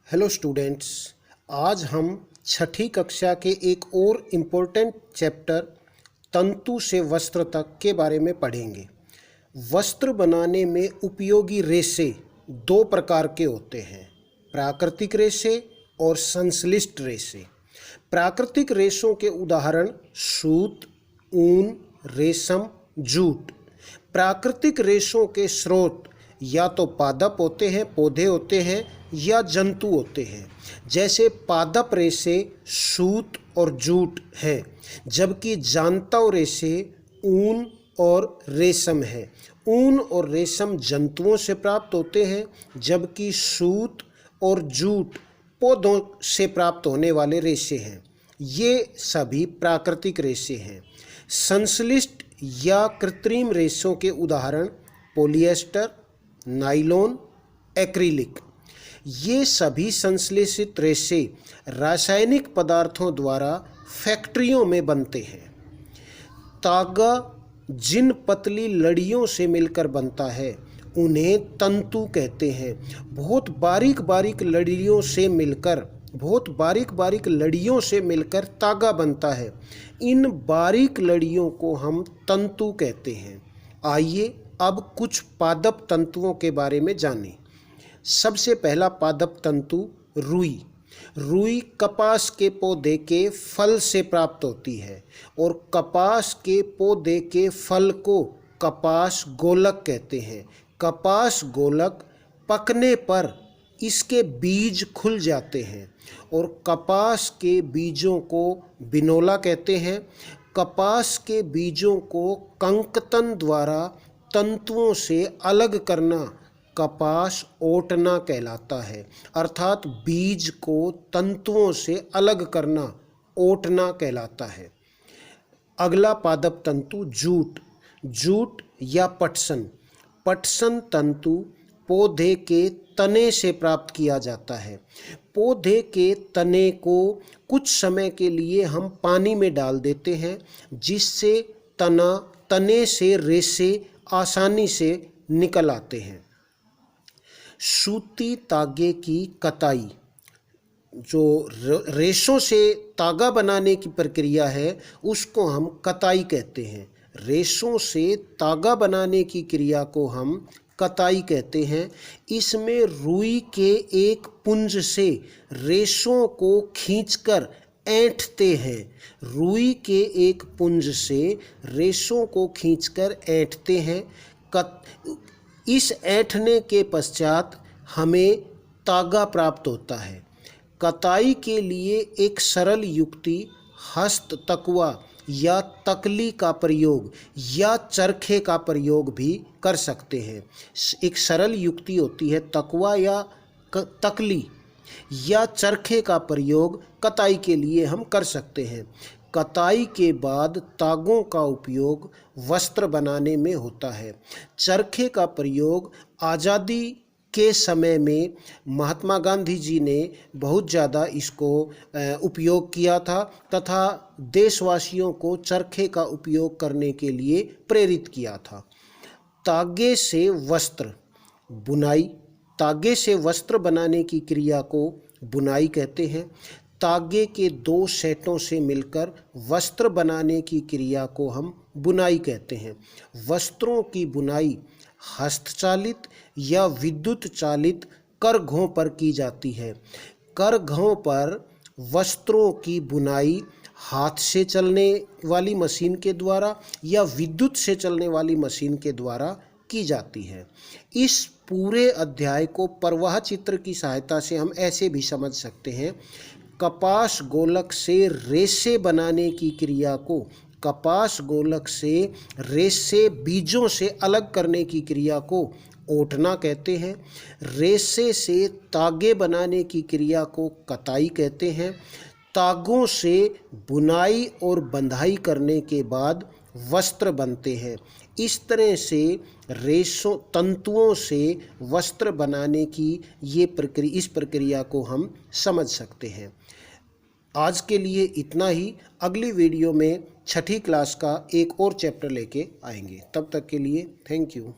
Hello students, आज हम छठी कक्षा के एक और इम्पोर्टेंट चैप्टर तंतु से वस्त्र तक के बारे में पढ़ेंगे। वस्त्र बनाने में उपयोगी रेशे दो प्रकार के होते हैं, प्राकृतिक रेशे और संश्लिष्ट रेशे। प्राकृतिक रेशों के उदाहरण सूत, ऊन, रेशम, जूट। प्राकृतिक रेशों के स्रोत या तो पादप होते हैं, पौधे होते हैं, या जंतु होते हैं। जैसे पादप रेशे सूत और जूट है, जबकि जांतव रेशे ऊन और रेशम है। ऊन और रेशम जंतुओं से प्राप्त होते हैं, जबकि सूत और जूट पौधों से प्राप्त होने वाले रेशे हैं। ये सभी प्राकृतिक रेशे हैं। संश्लिष्ट या कृत्रिम रेशों के उदाहरण पॉलिएस्टर, नायलॉन, एक्रिलिक। ये सभी संश्लेषित रेशे रासायनिक पदार्थों द्वारा फैक्ट्रियों में बनते हैं। तागा जिन पतली लड़ियों से मिलकर बनता है उन्हें तंतु कहते हैं। बहुत बारीक बारीक लड़ियों से मिलकर तागा बनता है। इन बारीक लड़ियों को हम तंतु कहते हैं। आइए अब कुछ पादप तंतुओं के बारे में जानें। सबसे पहला पादप तंतु रुई। रुई कपास के पौधे के फल से प्राप्त होती है और कपास के पौधे के फल को कपास गोलक कहते हैं। कपास गोलक पकने पर इसके बीज खुल जाते हैं और कपास के बीजों को बिनोला कहते हैं। कपास के बीजों को कंकतन द्वारा तंतुओं से अलग करना कपास ओटना कहलाता है। अर्थात बीज को तंतुओं से अलग करना ओटना कहलाता है। अगला पादप तंतु जूट। जूट या पटसन। पटसन तंतु पौधे के तने से प्राप्त किया जाता है। पौधे के तने को कुछ समय के लिए हम पानी में डाल देते हैं, जिससे तने से रेशे आसानी से निकल आते हैं। सूती तागे की कताई। जो रेशों से तागा बनाने की प्रक्रिया है उसको हम कताई कहते हैं। रेशों से तागा बनाने की क्रिया को हम कताई कहते हैं। इसमें रुई के एक पुंज से रेशों को खींचकर ऐंठते हैं। रुई के एक पुंज से रेशों को खींचकर ऐंठते हैं। इस ऐंठने के पश्चात हमें तागा प्राप्त होता है। कताई के लिए एक सरल युक्ति हस्त तकवा या तकली का प्रयोग या चरखे का प्रयोग भी कर सकते हैं। एक सरल युक्ति होती है तकवा या तकली या चरखे का प्रयोग कताई के लिए हम कर सकते हैं। कताई के बाद तागों का उपयोग वस्त्र बनाने में होता है। चरखे का प्रयोग आज़ादी के समय में महात्मा गांधी जी ने बहुत ज़्यादा इसको उपयोग किया था तथा देशवासियों को चरखे का उपयोग करने के लिए प्रेरित किया था। तागे से वस्त्र बुनाई। तागे से वस्त्र बनाने की क्रिया को बुनाई कहते हैं। तागे के दो सेटों से मिलकर वस्त्र बनाने की क्रिया को हम बुनाई कहते हैं। वस्त्रों की बुनाई हस्तचालित या विद्युत चालित करघों पर की जाती है। करघों पर वस्त्रों की बुनाई हाथ से चलने वाली मशीन के द्वारा या विद्युत से चलने वाली मशीन के द्वारा की जाती है। इस पूरे अध्याय को प्रवाह चित्र की सहायता से हम ऐसे भी समझ सकते हैं। कपास गोलक से रेशे बनाने की क्रिया को कपास गोलक से रेशे बीजों से अलग करने की क्रिया को ओटना कहते हैं। रेशे से तागे बनाने की क्रिया को कताई कहते हैं। तागों से बुनाई और बंधाई करने के बाद वस्त्र बनते हैं। इस तरह से रेशों तंतुओं से वस्त्र बनाने की इस प्रक्रिया को हम समझ सकते हैं। आज के लिए इतना ही। अगली वीडियो में छठी क्लास का एक और चैप्टर लेके आएंगे। तब तक के लिए थैंक यू।